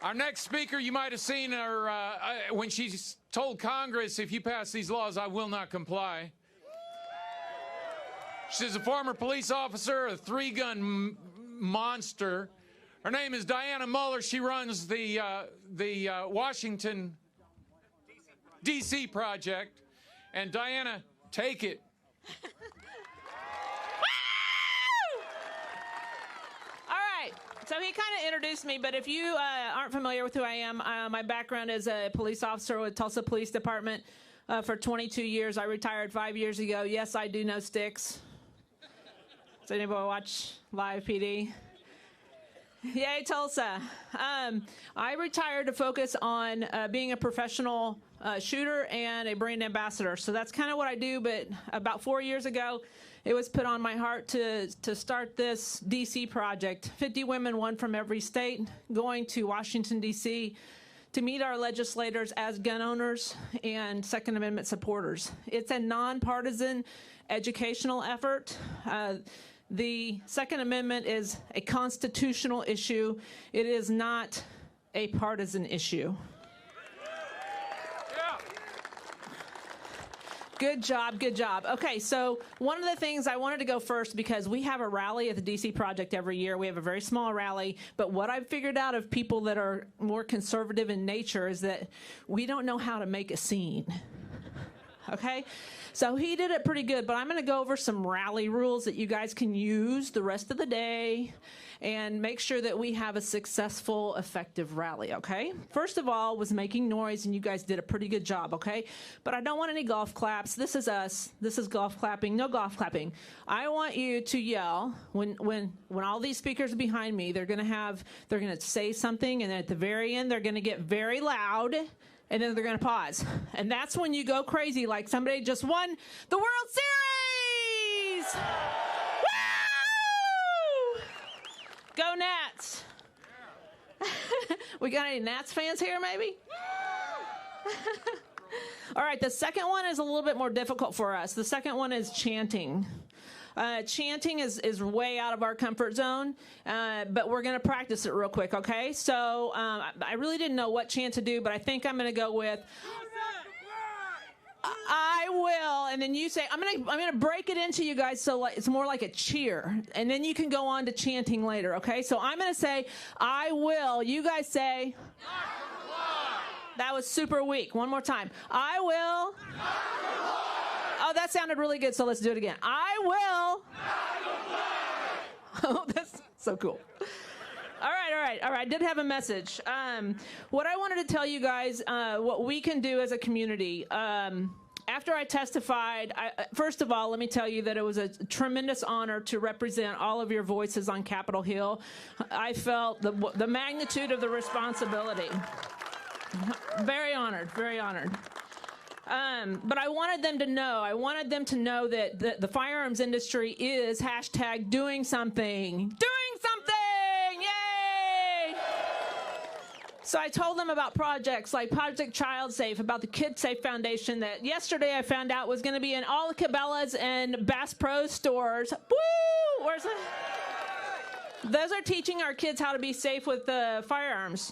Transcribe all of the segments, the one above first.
Our next speaker, you might have seen her when she told Congress, if you pass these laws, I will not comply. She's a former police officer, a three-gun monster. Her name is Dianna Muller. She runs the Washington, D.C. project. And Dianna, take it. So he kind of introduced me, but if you aren't familiar with who I am, my background is a police officer with Tulsa Police Department for 22 years. I retired 5 years ago. Yes, I do know sticks. Does anybody watch Live PD? Yay, Tulsa. I retired to focus on being a professional shooter and a brand ambassador. So that's kind of what I do, but about 4 years ago, it was put on my heart to start this D.C. project. 50 women, one from every state, going to Washington, D.C. to meet our legislators as gun owners and Second Amendment supporters. It's a nonpartisan educational effort. The Second Amendment is a constitutional issue. It is not a partisan issue. Good job, good job. Okay, so one of the things I wanted to go first, because we have a rally at the DC Project every year. We have a very small rally, but what I've figured out of people that are more conservative in nature is that we don't know how to make a scene. Okay? So he did it pretty good, but I'm going to go over some rally rules that you guys can use the rest of the day and make sure that we have a successful, effective rally, okay? First of all was making noise, and you guys did a pretty good job, okay? But I don't want any golf claps. This is us. This is golf clapping. No golf clapping. I want you to yell when all these speakers are behind me. They're going to say something, and then at the very end, they're going to get very loud. And then they're going to pause. And that's when you go crazy, like somebody just won the World Series! Woo! Go Nats! We got any Nats fans here, maybe? All right, the second one is a little bit more difficult for us. The second one is chanting. Chanting is way out of our comfort zone, but we're going to practice it real quick, okay? So I really didn't know what chant to do, but I think I'm going to go with I will, and then you say, I'm gonna break it into you guys so it's more like a cheer, and then you can go on to chanting later, okay? So I'm going to say, I will. You guys say, that was super weak. One more time. I will. Oh, that sounded really good, so let's do it again. I will. Oh, that's so cool. All right. I did have a message. What I wanted to tell you guys, what we can do as a community. After I testified, first of all, let me tell you that it was a tremendous honor to represent all of your voices on Capitol Hill. I felt the magnitude of the responsibility. Very honored, very honored. But I wanted them to know that the firearms industry is # doing something. Doing something! Yay! So I told them about projects like Project Child Safe, about the Kid Safe Foundation that yesterday I found out was going to be in all the Cabela's and Bass Pro stores. Woo! Where's it? Those are teaching our kids how to be safe with firearms.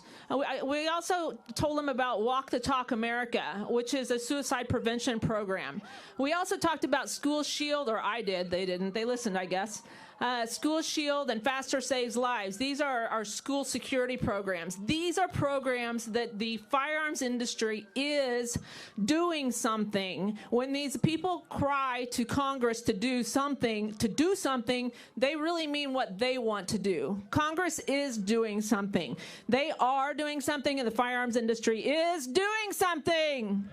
We also told them about Walk the Talk America, which is a suicide prevention program. We also talked about School Shield, or I did. They didn't. They listened, I guess. School Shield and Faster Saves Lives. These are our school security programs. These are programs that the firearms industry is doing something. When these people cry to Congress to do something, they really mean what they want to do. Congress is doing something. They are doing something, and the firearms industry is doing something.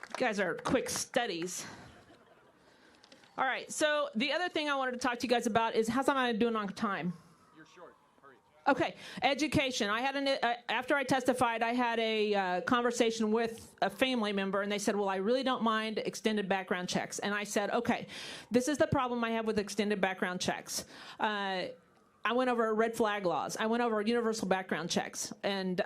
You guys are quick studies. All right, so the other thing I wanted to talk to you guys about is how's am I doing on time? You're short. Hurry. Okay, education. After I testified, I had a conversation with a family member, and they said, well, I really don't mind extended background checks. And I said, okay, this is the problem I have with extended background checks. I went over red flag laws. I went over universal background checks and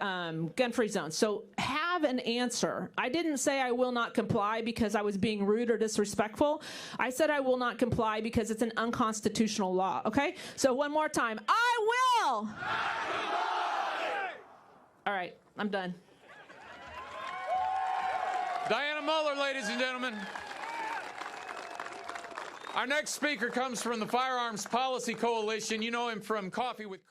gun-free zones. So have an answer. I didn't say I will not comply because I was being rude or disrespectful. I said I will not comply because it's an unconstitutional law, okay? So one more time. I will all. All right, I'm done. Dianna Muller, ladies and gentlemen. Our next speaker comes from the Firearms Policy Coalition. You know him from Coffee with Chris.